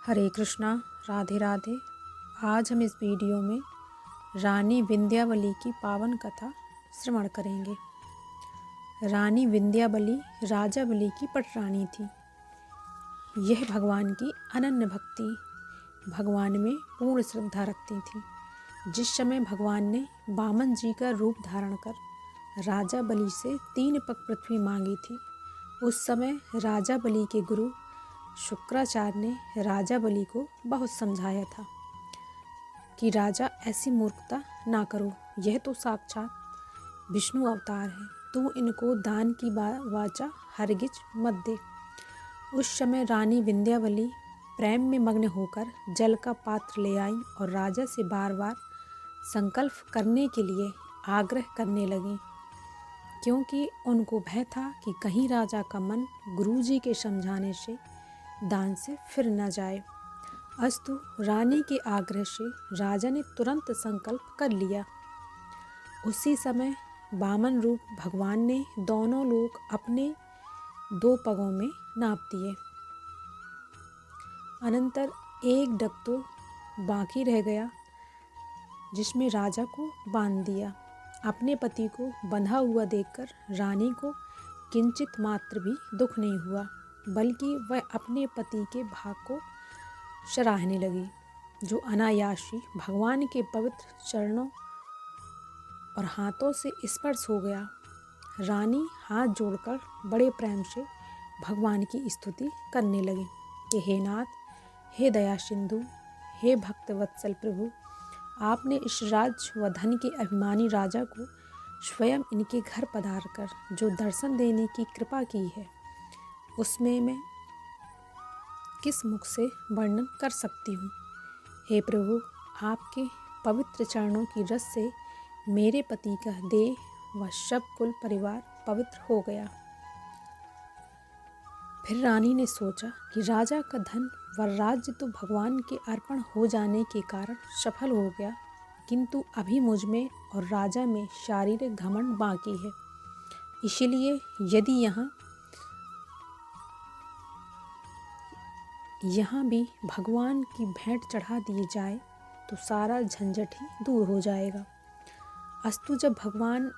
हरे कृष्णा, राधे राधे। आज हम इस वीडियो में रानी विंध्यावली की पावन कथा श्रवण करेंगे। रानी विंध्यावली राजा बलि की पटरानी थी। यह भगवान की अनन्य भक्ति, भगवान में पूर्ण श्रद्धा रखती थी। जिस समय भगवान ने वामन जी का रूप धारण कर राजा बलि से 3 पग पृथ्वी मांगी थी, उस समय राजा बलि के गुरु शुक्राचार्य ने राजा बलि को बहुत समझाया था कि राजा ऐसी मूर्खता ना करो, यह तो साक्षात विष्णु अवतार है, तू इनको दान की वाचा हरगिज मत दे। उस समय रानी विंध्यावली प्रेम में मग्न होकर जल का पात्र ले आई और राजा से बार बार संकल्प करने के लिए आग्रह करने लगी, क्योंकि उनको भय था कि कहीं राजा का मन गुरुजी के समझाने से दान से फिर न जाए। अस्तु, रानी के आग्रह से राजा ने तुरंत संकल्प कर लिया। उसी समय वामन रूप भगवान ने दोनों लोग अपने 2 पगों में नाप दिए। अनंतर एक डग तो बाकी रह गया, जिसमें राजा को बांध दिया। अपने पति को बंधा हुआ देखकर रानी को किंचित मात्र भी दुख नहीं हुआ, बल्कि वह अपने पति के भाग को सराहने लगी, जो अनायास ही भगवान के पवित्र चरणों और हाथों से स्पर्श हो गया। रानी हाथ जोड़कर बड़े प्रेम से भगवान की स्तुति करने लगी कि हे नाथ, हे दया सिंधु, हे भक्त वत्सल प्रभु, आपने इस राज्य व धन के अभिमानी राजा को स्वयं इनके घर पधार कर जो दर्शन देने की कृपा की है, उसमें मैं किस मुख से वर्णन कर सकती हूँ। हे प्रभु, आपके पवित्र चरणों की रस से मेरे पति का देह व सब कुल परिवार पवित्र हो गया। फिर रानी ने सोचा कि राजा का धन व राज्य तो भगवान के अर्पण हो जाने के कारण सफल हो गया, किंतु अभी मुझ में और राजा में शारीरिक घमंड बाकी है। इसलिए यदि यहाँ भी भगवान की भेंट चढ़ा दी जाए तो सारा झंझट ही दूर हो जाएगा। अस्तु, जब भगवान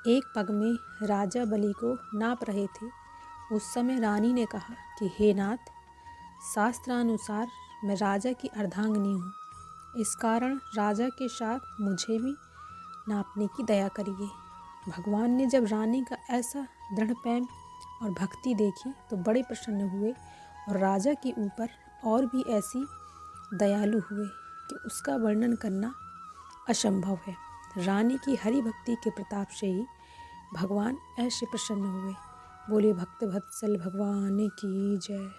एक पग में राजा बलि को नाप रहे थे, उस समय रानी ने कहा कि हे नाथ, शास्त्रानुसार मैं राजा की अर्धांगिनी हूँ, इस कारण राजा के साथ मुझे भी नापने की दया करिए। भगवान ने जब रानी का ऐसा दृढ़ प्रेम और भक्ति देखी तो बड़े प्रसन्न हुए और राजा के ऊपर और भी ऐसी दयालु हुए कि उसका वर्णन करना असंभव है। रानी की हरि भक्ति के प्रताप से ही भगवान ऐसे प्रसन्न हुए। बोलिए भक्त वत्सल भगवान की जय।